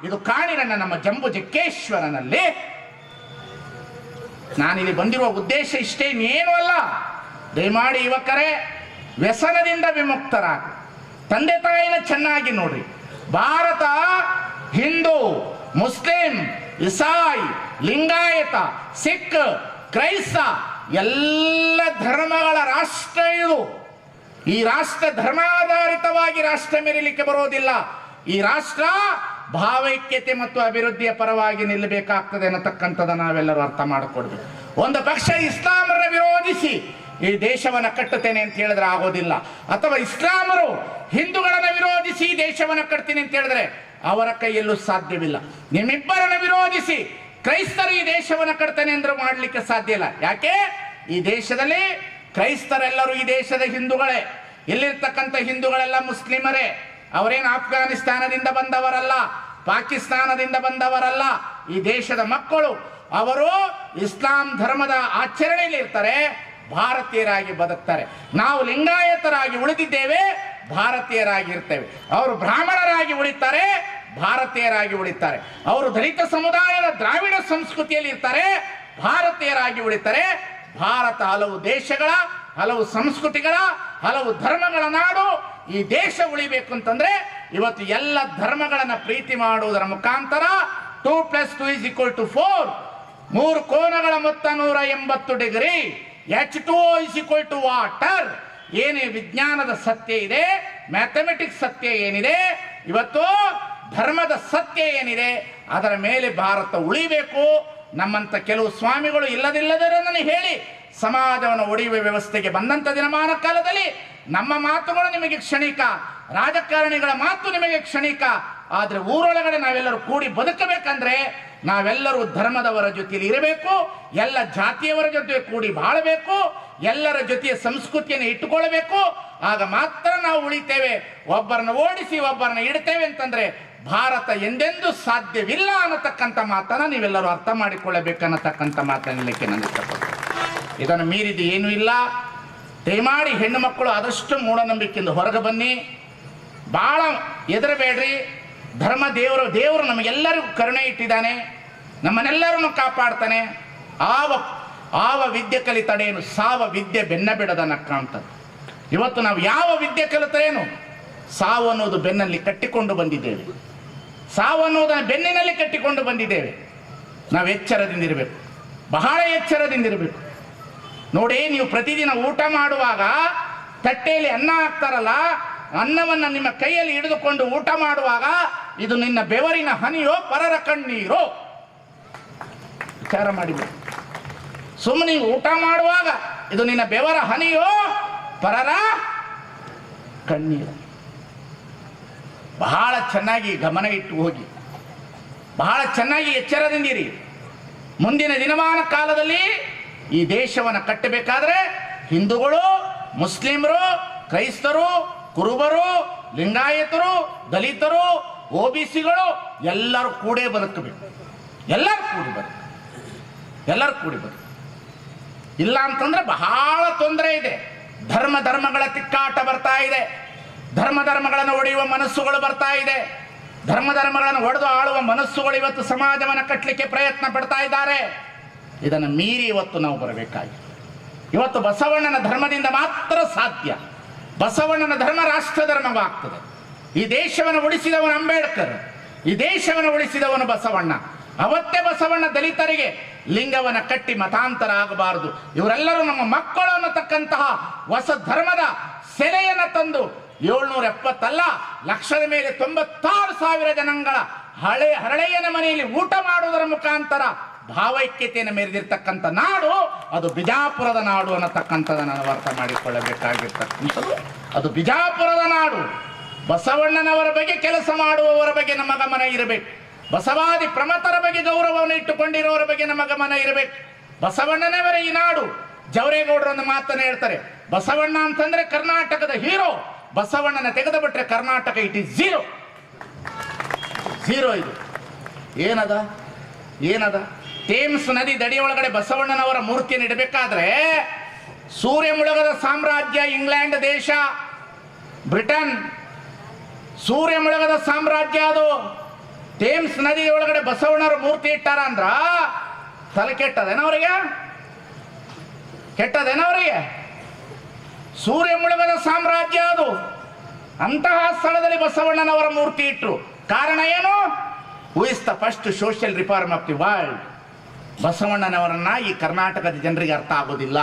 A: ಇದು ಕಾಣಿರಣ್ಣ ನಮ್ಮ ಜಂಬು ಜಕ್ಕೇಶ್ವರನಲ್ಲಿ. ನಾನಿಲ್ಲಿ ಬಂದಿರುವ ಉದ್ದೇಶ ಇಷ್ಟೇ, ಇನ್ನೇನು ಅಲ್ಲ. ದಯಮಾಡಿ ಯುವಕರೇ, ವ್ಯಸನದಿಂದ ವಿಮುಕ್ತರಾಗಿ ತಂದೆ ತಾಯಿನ ಚೆನ್ನಾಗಿ ನೋಡ್ರಿ. ಭಾರತ ಹಿಂದೂ, ಮುಸ್ಲಿಂ, ಇಸಾಯಿ, ಲಿಂಗಾಯತ, ಸಿಖ್, ಕ್ರೈಸ್ತ ಎಲ್ಲ ಧರ್ಮಗಳ ರಾಷ್ಟ್ರ ಇದು. ಈ ರಾಷ್ಟ್ರ ಧರ್ಮಾಧಾರಿತವಾಗಿ ರಾಷ್ಟ್ರ ಮೆರೀಲಿಕ್ಕೆ ಬರೋದಿಲ್ಲ. ಈ ರಾಷ್ಟ್ರ ಭಾವೈಕ್ಯತೆ ಮತ್ತು ಅಭಿವೃದ್ಧಿಯ ಪರವಾಗಿ ನಿಲ್ಲಬೇಕಾಗ್ತದೆ ಅನ್ನತಕ್ಕಂಥದ್ದು ನಾವೆಲ್ಲರೂ ಅರ್ಥ ಮಾಡಿಕೊಡ್ಬೇಕು. ಒಂದು ಪಕ್ಷ ಇಸ್ಲಾಮರನ್ನ ವಿರೋಧಿಸಿ ಈ ದೇಶವನ್ನು ಕಟ್ಟುತ್ತೇನೆ ಅಂತ ಹೇಳಿದ್ರೆ ಆಗೋದಿಲ್ಲ, ಅಥವಾ ಇಸ್ಲಾಮರು ಹಿಂದೂಗಳನ್ನು ವಿರೋಧಿಸಿ ದೇಶವನ್ನು ಕಟ್ತೀನಿ ಅಂತ ಹೇಳಿದ್ರೆ ಅವರ ಕೈಯಲ್ಲೂ ಸಾಧ್ಯವಿಲ್ಲ. ನಿಮ್ಮಿಬ್ಬರನ್ನು ವಿರೋಧಿಸಿ ಕ್ರೈಸ್ತರು ಈ ದೇಶವನ್ನು ಕಟ್ತೇನೆ ಅಂದ್ರೆ ಮಾಡಲಿಕ್ಕೆ ಸಾಧ್ಯ ಇಲ್ಲ. ಯಾಕೆ? ಈ ದೇಶದಲ್ಲಿ ಕ್ರೈಸ್ತರೆಲ್ಲರೂ ಈ ದೇಶದ ಹಿಂದೂಗಳೇ. ಇಲ್ಲಿರ್ತಕ್ಕಂಥ ಹಿಂದೂಗಳೆಲ್ಲ ಮುಸ್ಲಿಮರೇ. ಅವರೇನು ಅಫ್ಘಾನಿಸ್ತಾನದಿಂದ ಬಂದವರಲ್ಲ, ಪಾಕಿಸ್ತಾನದಿಂದ ಬಂದವರಲ್ಲ. ಈ ದೇಶದ ಮಕ್ಕಳು. ಅವರು ಇಸ್ಲಾಂ ಧರ್ಮದ ಆಚರಣೆಯಲ್ಲಿ ಇರ್ತಾರೆ, ಭಾರತೀಯರಾಗಿ ಬದುಕ್ತಾರೆ. ನಾವು ಲಿಂಗಾಯತರಾಗಿ ಉಳಿದಿದ್ದೇವೆ, ಭಾರತೀಯರಾಗಿ ಇರ್ತೇವೆ. ಅವರು ಬ್ರಾಹ್ಮಣರಾಗಿ ಉಳಿತಾರೆ, ಭಾರತೀಯರಾಗಿ ಉಳಿತಾರೆ. ಅವರು ದಲಿತ ಸಮುದಾಯದ ದ್ರಾವಿಡ ಸಂಸ್ಕೃತಿಯಲ್ಲಿ ಇರ್ತಾರೆ, ಭಾರತೀಯರಾಗಿ ಉಳಿತಾರೆ. ಭಾರತ ಹಲವು ದೇಶಗಳ, ಹಲವು ಸಂಸ್ಕೃತಿಗಳ, ಹಲವು ಧರ್ಮಗಳ ನಾಡು. ಈ ದೇಶ ಉಳಿಬೇಕು ಅಂತಂದ್ರೆ ಇವತ್ತು ಎಲ್ಲ ಧರ್ಮಗಳನ್ನ ಪ್ರೀತಿ ಮಾಡುವುದರ ಮುಖಾಂತರ 2+2 = 4, 3 ಕೋನಗಳ ಮೊತ್ತ 180 ಡಿಗ್ರಿ. H2O = water. ಏನೇ ವಿಜ್ಞಾನದ ಸತ್ಯ ಇದೆ, ಮ್ಯಾಥಮೆಟಿಕ್ಸ್ ಸತ್ಯ ಏನಿದೆ, ಇವತ್ತು ಧರ್ಮದ ಸತ್ಯ ಏನಿದೆ, ಅದರ ಮೇಲೆ ಭಾರತ ಉಳಿಬೇಕು. ನಮ್ಮಂತ ಕೆಲವು ಸ್ವಾಮಿಗಳು ಇಲ್ಲದಿಲ್ಲದರನ್ನು ಹೇಳಿ ಸಮಾಜವನ್ನು ಒಡೆಯುವ ವ್ಯವಸ್ಥೆಗೆ ಬಂದಂಥ ದಿನಮಾನ ಕಾಲದಲ್ಲಿ ನಮ್ಮ ಮಾತುಗಳು ನಿಮಗೆ ಕ್ಷಣಿಕ, ರಾಜಕಾರಣಿಗಳ ಮಾತು ನಿಮಗೆ ಕ್ಷಣಿಕ. ಆದರೆ ಊರೊಳಗಡೆ ನಾವೆಲ್ಲರೂ ಕೂಡಿ ಬದುಕಬೇಕಂದ್ರೆ ನಾವೆಲ್ಲರೂ ಧರ್ಮದವರ ಜೊತೆಯಲ್ಲಿ ಇರಬೇಕು, ಎಲ್ಲ ಜಾತಿಯವರ ಜೊತೆ ಕೂಡಿ ಬಾಳಬೇಕು, ಎಲ್ಲರ ಜೊತೆಯ ಸಂಸ್ಕೃತಿಯನ್ನು ಇಟ್ಟುಕೊಳ್ಳಬೇಕು. ಆಗ ಮಾತ್ರ ನಾವು ಉಳಿತೇವೆ. ಒಬ್ಬರನ್ನ ಓಡಿಸಿ ಒಬ್ಬರನ್ನ ಇಡ್ತೇವೆ ಅಂತಂದ್ರೆ ಭಾರತ ಎಂದೆಂದೂ ಸಾಧ್ಯವಿಲ್ಲ ಅನ್ನತಕ್ಕಂಥ ಮಾತನ್ನ ನೀವೆಲ್ಲರೂ ಅರ್ಥ ಮಾಡಿಕೊಳ್ಳಬೇಕನ್ನತಕ್ಕಂಥ ಮಾತನ್ನಲಿಕ್ಕೆ ನಾನು ಇಷ್ಟಪಡ್ತೇನೆ. ಇದನ್ನು ಮೀರಿದ ಏನೂ ಇಲ್ಲ. ದಯಮಾಡಿ ಹೆಣ್ಣು ಮಕ್ಕಳು ಆದಷ್ಟು ಮೂಢನಂಬಿಕೆಯಿಂದ ಹೊರಗೆ ಬನ್ನಿ. ಭಾಳ ಹೆದರಬೇಡ್ರಿ. ಧರ್ಮ ದೇವರು ನಮಗೆಲ್ಲರಿಗೂ ಕರುಣೆ ಇಟ್ಟಿದ್ದಾನೆ, ನಮ್ಮನ್ನೆಲ್ಲರನ್ನು ಕಾಪಾಡ್ತಾನೆ. ಆವ ವಿದ್ಯೆ ಕಲಿತಡೇನು, ಸಾವ ವಿದ್ಯೆ ಬೆನ್ನ ಬಿಡದನಕ್ಕ ಅಂತದ್ದು. ಇವತ್ತು ನಾವು ಯಾವ ವಿದ್ಯೆ ಕಲಿತರೇನು, ಸಾವು ಅನ್ನೋದು ಬೆನ್ನಲ್ಲಿ ಕಟ್ಟಿಕೊಂಡು ಬಂದಿದ್ದೇವೆ. ಸಾವು ಅನ್ನೋದನ್ನು ಬೆನ್ನಿನಲ್ಲಿ ಕಟ್ಟಿಕೊಂಡು ಬಂದಿದ್ದೇವೆ. ನಾವು ಎಚ್ಚರದಿಂದಿರಬೇಕು, ಬಹಳ ಎಚ್ಚರದಿಂದಿರಬೇಕು. ನೋಡಿ, ನೀವು ಪ್ರತಿದಿನ ಊಟ ಮಾಡುವಾಗ ತಟ್ಟೆಯಲ್ಲಿ ಅನ್ನ ಹಾಕ್ತಾರಲ್ಲ, ಅನ್ನವನ್ನು ನಿಮ್ಮ ಕೈಯಲ್ಲಿ ಹಿಡಿದುಕೊಂಡು ಊಟ ಮಾಡುವಾಗ ಇದು ನಿನ್ನ ಬೆವರಿನ ಹನಿಯೋ ಪರರ ಕಣ್ಣೀರೋ? ವಿಚಾರ ಮಾಡಿಬಿಡಿ. ಸುಮ್ಮನೆ ಊಟ ಮಾಡುವಾಗ ಇದು ನಿನ್ನ ಬೆವರ ಹನಿಯೋ ಪರರ ಕಣ್ಣೀರು? ಬಹಳ ಚೆನ್ನಾಗಿ ಗಮನ ಇಟ್ಟು ಹೋಗಿ, ಬಹಳ ಚೆನ್ನಾಗಿ ಎಚ್ಚರದಿಂದಿರಿ. ಮುಂದಿನ ದಿನಮಾನ ಕಾಲದಲ್ಲಿ ಈ ದೇಶವನ್ನು ಕಟ್ಟಬೇಕಾದ್ರೆ ಹಿಂದೂಗಳು, ಮುಸ್ಲಿಮರು, ಕ್ರೈಸ್ತರು, ಕುರುಬರು, ಲಿಂಗಾಯತರು, ದಲಿತರು, OBCಗಳು ಎಲ್ಲರೂ ಕೂಡೇ ಬದುಕಬೇಕು. ಎಲ್ಲರೂ ಕೂಡಿ ಬದುಕು. ಇಲ್ಲ ಅಂತಂದ್ರೆ ಬಹಳ ತೊಂದರೆ ಇದೆ. ಧರ್ಮಗಳ ತಿಕ್ಕಾಟ ಬರ್ತಾ ಇದೆ. ಧರ್ಮಗಳನ್ನು ಒಡೆಯುವ ಮನಸ್ಸುಗಳು ಬರ್ತಾ ಇದೆ. ಧರ್ಮಗಳನ್ನು ಒಡೆದು ಆಳುವ ಮನಸ್ಸುಗಳು ಇವತ್ತು ಸಮಾಜವನ್ನು ಕಟ್ಟಲಿಕ್ಕೆ ಪ್ರಯತ್ನ ಪಡ್ತಾ ಇದ್ದಾರೆ. ಇದನ್ನು ಮೀರಿ ಇವತ್ತು ನಾವು ಬರಬೇಕಾಗಿದೆ. ಇವತ್ತು ಬಸವಣ್ಣನ ಧರ್ಮದಿಂದ ಮಾತ್ರ ಸಾಧ್ಯ. ಬಸವಣ್ಣನ ಧರ್ಮ ರಾಷ್ಟ್ರ ಧರ್ಮವಾಗ್ತದೆ. ಈ ದೇಶವನ್ನು ಉಳಿಸಿದವನು ಅಂಬೇಡ್ಕರ್, ಈ ದೇಶವನ್ನು ಉಳಿಸಿದವನು ಬಸವಣ್ಣ. ಅವತ್ತೇ ಬಸವಣ್ಣ ದಲಿತರಿಗೆ ಲಿಂಗವನ್ನು ಕಟ್ಟಿ ಮತಾಂತರ ಆಗಬಾರದು, ಇವರೆಲ್ಲರೂ ನಮ್ಮ ಮಕ್ಕಳು ಅನ್ನತಕ್ಕಂತಹ ಹೊಸ ಧರ್ಮದ ಸೆಲೆಯನ್ನು ತಂದು 770 ಅಲ್ಲ, ಲಕ್ಷದ ಮೇಲೆ 96,000 ಜನಗಳ ಹರಳೆಯನ ಮನೆಯಲ್ಲಿ ಊಟ ಮಾಡುವುದರ ಮುಖಾಂತರ ಭಾವೈಕ್ಯತೆಯನ್ನು ಮೆರೆದಿರ್ತಕ್ಕಂಥ ನಾಡು ಅದು ಬಿಜಾಪುರದ ನಾಡು ಅನ್ನತಕ್ಕಂಥದ್ದನ್ನು ನಾವು ಅರ್ಥ ಮಾಡಿಕೊಳ್ಳಬೇಕಾಗಿರ್ತಕ್ಕಂಥದ್ದು. ಅದು ಬಿಜಾಪುರದ ನಾಡು. ಬಸವಣ್ಣನವರ ಬಗ್ಗೆ ಕೆಲಸ ಮಾಡುವವರ ಬಗ್ಗೆ ನಮ್ಮ ಗಮನ ಇರಬೇಕು. ಬಸವಾದಿ ಪ್ರಮತರ ಬಗ್ಗೆ ಗೌರವವನ್ನು ಇಟ್ಟುಕೊಂಡಿರೋರ ಬಗ್ಗೆ ನಮ್ಮ ಗಮನ ಇರಬೇಕು. ಬಸವಣ್ಣನವರೇ ಈ ನಾಡು. ಜವರೇಗೌಡರು ಒಂದು ಮಾತನ್ನು ಹೇಳ್ತಾರೆ, ಬಸವಣ್ಣ ಅಂತಂದ್ರೆ ಕರ್ನಾಟಕದ ಹೀರೋ, ಬಸವಣ್ಣನ ತೆಗೆದು ಬಿಟ್ರೆ ಕರ್ನಾಟಕ ಇಟ್ ಈಸ್ ಝೀರೋ. ಇದು ಏನದ ಥೇಮ್ಸ್ ನದಿ ದಡಿ ಒಳಗಡೆ ಬಸವಣ್ಣನವರ ಮೂರ್ತಿಯನ್ನು ಇಡಬೇಕಾದ್ರೆ ಸೂರ್ಯ ಮುಳುಗದ ಸಾಮ್ರಾಜ್ಯ ಇಂಗ್ಲೆಂಡ್ ದೇಶ, ಬ್ರಿಟನ್ ಸೂರ್ಯ ಮುಳುಗದ ಸಾಮ್ರಾಜ್ಯ ಅದು. ಥೇಮ್ಸ್ ನದಿ ಒಳಗಡೆ ಬಸವಣ್ಣರ ಮೂರ್ತಿ ಇಟ್ಟಾರ ಅಂದ್ರ ತಲೆ ಕೆಟ್ಟದೇನವರಿಗೆ? ಕೆಟ್ಟದೇನವರಿಗೆ? ಸೂರ್ಯ ಮುಳುಗದ ಸಾಮ್ರಾಜ್ಯ ಅದು. ಅಂತಹ ಸ್ಥಳದಲ್ಲಿ ಬಸವಣ್ಣನವರ ಮೂರ್ತಿ ಇಟ್ಟರು. ಕಾರಣ ಏನು? Who is the first social reform of the world. ಬಸವಣ್ಣನವರನ್ನ ಈ ಕರ್ನಾಟಕದ ಜನರಿಗೆ ಅರ್ಥ ಆಗೋದಿಲ್ಲ.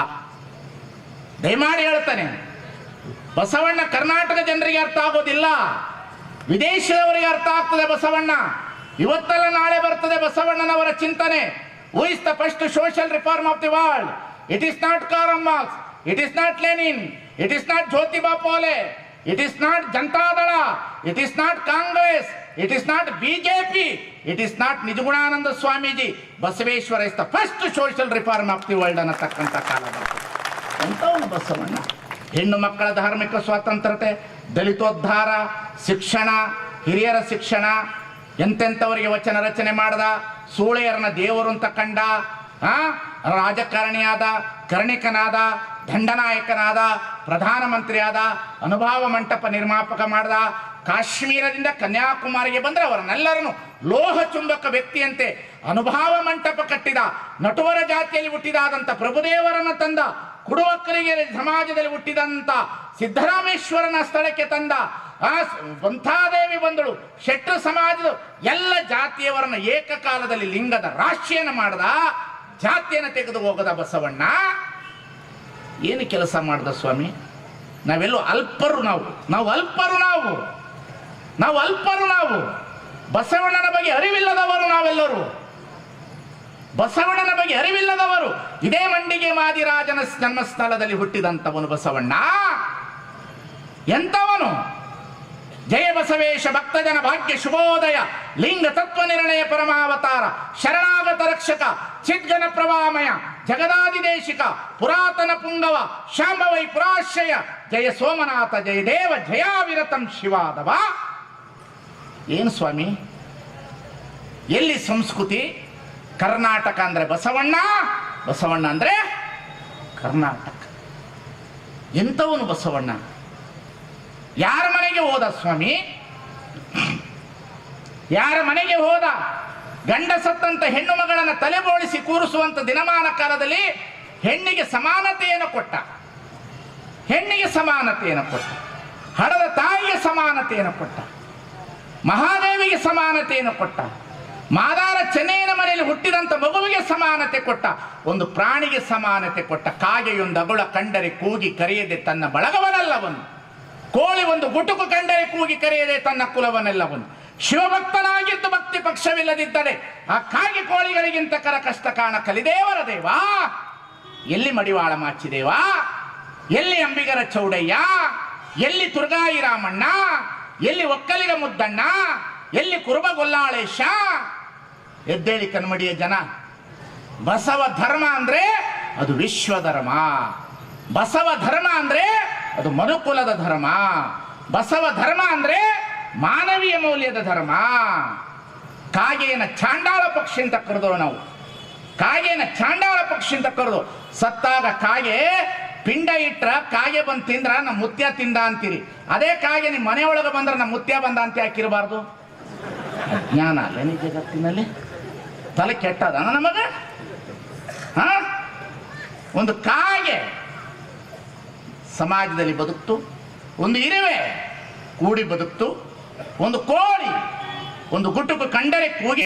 A: ದಯಮಾಡಿ ಹೇಳ್ತಾನೆ, ಬಸವಣ್ಣ ಕರ್ನಾಟಕ ಜನರಿಗೆ ಅರ್ಥ ಆಗೋದಿಲ್ಲ, ವಿದೇಶದವರಿಗೆ ಅರ್ಥ ಆಗ್ತದೆ ಬಸವಣ್ಣ. ಇವತ್ತಲ್ಲ ನಾಳೆ ಬರ್ತದೆ ಬಸವಣ್ಣನವರ ಚಿಂತನೆ. Who is the first social reform of the world? It is not Karl Marx, it is not Lenin, it is not Jyotiba Phule, it is not Janata Dal, it is not Congress, it is not BJP, it is not Nijagunananda Swamiji. Basaveshwara is the first social reform of the world ಅನ್ನತಕ್ಕಂಥ ಕಾಲ ಬರ್ತದೆ. ಎಂಥವನು ಬಸವಣ್ಣ? ಹೆಣ್ಣು ಮಕ್ಕಳ ಧಾರ್ಮಿಕ ಸ್ವಾತಂತ್ರ್ಯತೆ, ದಲಿತೋದ್ಧಾರ, ಶಿಕ್ಷಣ, ಹಿರಿಯರ ಶಿಕ್ಷಣ, ಎಂತೆಂಥವರಿಗೆ ವಚನ ರಚನೆ ಮಾಡ್ದ, ಸೂಳೆಯರನ್ನ ದೇವರು ಅಂತ ಕಂಡ, ರಾಜಕಾರಣಿಯಾದ, ಕರ್ಣಿಕನಾದ, ದಂಡನಾಯಕನಾದ, ಪ್ರಧಾನಮಂತ್ರಿಯಾದ, ಅನುಭವ ಮಂಟಪ ನಿರ್ಮಾಪಕ ಮಾಡ್ದ, ಕಾಶ್ಮೀರದಿಂದ ಕನ್ಯಾಕುಮಾರಿಗೆ ಬಂದರೆ ಅವರನ್ನೆಲ್ಲರನ್ನು ಲೋಹ ಚುಂಬಕ ವ್ಯಕ್ತಿಯಂತೆ ಅನುಭವ ಮಂಟಪ ಕಟ್ಟಿದ, ನಟುವರ ಜಾತಿಯಲ್ಲಿ ಹುಟ್ಟಿದಾದಂಥ ಪ್ರಭುದೇವರನ್ನ ತಂದ, ಕುಡುವಕ್ಕರಿಗೆ ಸಮಾಜದಲ್ಲಿ ಹುಟ್ಟಿದಂಥ ಸಿದ್ದರಾಮೇಶ್ವರನ ಸ್ಥಳಕ್ಕೆ ತಂದ, ವಂಥಾದೇವಿ ಬಂದಳು, ಶೆಟ್ರು ಸಮಾಜದ ಎಲ್ಲ ಜಾತಿಯವರನ್ನ ಏಕಕಾಲದಲ್ಲಿ ಲಿಂಗದ ರಾಶಿಯನ್ನು ಮಾಡದ, ಜಾತಿಯನ್ನು ತೆಗೆದು ಹೋಗದ ಬಸವಣ್ಣ ಏನು ಕೆಲಸ ಮಾಡ್ದ ಸ್ವಾಮಿ? ನಾವೆಲ್ಲೋ ಅಲ್ಪರು, ನಾವು ಅಲ್ಪರು. ಬಸವಣ್ಣನ ಬಗ್ಗೆ ಅರಿವಿಲ್ಲದವರು ನಾವೆಲ್ಲರೂ, ಬಸವಣ್ಣನ ಬಗ್ಗೆ ಅರಿವಿಲ್ಲದವರು. ಇದೇ ಮಂಡಿಗೆ ಮಾದಿರಾಜನ ಜನ್ಮಸ್ಥಳದಲ್ಲಿ ಹುಟ್ಟಿದಂಥವನು ಬಸವಣ್ಣ. ಎಂಥವನು? ಜಯ ಬಸವೇಶ ಭಕ್ತಜನ ಭಾಗ್ಯ ಶುಭೋದಯ, ಲಿಂಗ ತತ್ವ ನಿರ್ಣಯ ಪರಮಾವತಾರ, ಶರಣಾಗತ ರಕ್ಷಕ, ಚಿದ್ಗನ ಪ್ರವಾಮಯ, ಜಗದಾದಿದೇಶಿಕ, ಪುರಾತನ ಪುಂಗವ, ಶಾಂಭವೈ ಪುರಾಶ್ರಯ, ಜಯ ಸೋಮನಾಥ, ಜಯ ದೇವ, ಜಯಾವಿರತಂ ಶಿವಾದವ. ಏನು ಸ್ವಾಮಿ? ಎಲ್ಲಿ ಸಂಸ್ಕೃತಿ? ಕರ್ನಾಟಕ ಅಂದ್ರೆ ಬಸವಣ್ಣ, ಬಸವಣ್ಣ ಅಂದ್ರೆ ಕರ್ನಾಟಕ. ಎಂಥವನು ಬಸವಣ್ಣ? ಯಾರ ಮನೆಗೆ ಹೋದ ಸ್ವಾಮಿ? ಯಾರ ಮನೆಗೆ ಹೋದ? ಗಂಡ ಸತ್ತಂತ ಹೆಣ್ಣು ಮಗಳನ್ನು ತಲೆಬೋಳಿಸಿ ಕೂರಿಸುವಂತ ದಿನಮಾನ ಕಾಲದಲ್ಲಿ ಹೆಣ್ಣಿಗೆ ಸಮಾನತೆಯನ್ನು ಕೊಟ್ಟ, ಹಡದ ತಾಯಿಗೆ ಸಮಾನತೆಯನ್ನು ಕೊಟ್ಟ, ಮಹಾದೇವಿಗೆ ಸಮಾನತೆಯನ್ನು ಕೊಟ್ಟ, ಮಾದಾರ ಚೆನ್ನೈನ ಮನೆಯಲ್ಲಿ ಹುಟ್ಟಿದಂಥ ಮಗುವಿಗೆ ಸಮಾನತೆ ಕೊಟ್ಟ, ಒಂದು ಪ್ರಾಣಿಗೆ ಸಮಾನತೆ ಕೊಟ್ಟ. ಕಾಗೆಯೊಂದು ಅಗುಳ ಕಂಡರೆ ಕೂಗಿ ಕರೆಯದೆ ತನ್ನ ಬಳಗವನಲ್ಲವನು, ಕೋಳಿ ಒಂದು ಗುಟುಕು ಕಂಡರೆ ಕೂಗಿ ಕರೆಯದೆ ತನ್ನ ಕುಲವನ್ನೆಲ್ಲವನು. ಶಿವಭಕ್ತನಾಗಿದ್ದು ಭಕ್ತಿ ಪಕ್ಷವಿಲ್ಲದಿದ್ದರೆ ಆ ಕಾಗೆ ಕೋಳಿಗಳಿಗಿಂತ ಕಷ್ಟ ಕಾಣ ಕಲಿದೇವರ ದೇವ. ಎಲ್ಲಿ ಮಡಿವಾಳ ಮಾಚಿದೇವ? ಎಲ್ಲಿ ಅಂಬಿಗರ ಚೌಡಯ್ಯ? ಎಲ್ಲಿ ತುರ್ಗಾಯಿ ರಾಮಣ್ಣ? ಎಲ್ಲಿ ಒಕ್ಕಲಿಗ ಮುದ್ದಣ್ಣ? ಎಲ್ಲಿ ಕುರುಬ ಗೊಲ್ಲಾಳೇಶ? ಎದ್ದೇಳಿ ಕಣ್ಮಡಿಯ ಜನ. ಬಸವ ಧರ್ಮ ಅಂದ್ರೆ ಅದು ವಿಶ್ವಧರ್ಮ. ಬಸವ ಧರ್ಮ ಅಂದ್ರೆ ಅದು ಮನುಕುಲದ ಧರ್ಮ. ಬಸವ ಧರ್ಮ ಅಂದ್ರೆ ಮಾನವೀಯ ಮೌಲ್ಯದ ಧರ್ಮ. ಕಾಗೆಯನ್ನ ಚಾಂಡಾಳ ಪಕ್ಷಿ ಅಂತ ಕರೆದೋ ನಾವು. ಕಾಗೆಯನ್ನ ಚಾಂಡಾಳ ಪಕ್ಷಿ ಅಂತ ಕರೆದು, ಸತ್ತಾಗ ಕಾಗೆ ಪಿಂಡ ಇಟ್ರ ಕಾಗೆ ಬಂದು ತಿಂದ್ರ ನಮ್ಮ ಮುತ್ಯ ತಿಂದ ಅಂತೀರಿ. ಅದೇ ಕಾಗೆ ನಿಮ್ಮ ಮನೆಯೊಳಗೆ ಬಂದ್ರೆ ನಮ್ಮ ಮುತ್ಯ ಬಂದ ಅಂತ ಹಾಕಿರಬಾರ್ದು. ಅಜ್ಞಾನ ಅಲ್ಲೇನಿ ಜಗತ್ತಿನಲ್ಲಿ? ತಲೆ ಕೆಟ್ಟದ ನಮಗ? ಒಂದು ಕಾಗೆ ಸಮಾಜದಲ್ಲಿ ಬದುಕ್ತು, ಒಂದು ಇರುವೆ ಕೂಡಿ ಬದುಕ್ತು, ಒಂದು ಕೋಳಿ ಒಂದು ಗುಟುಕು ಕಂಡರೆ ಕೂಗಿ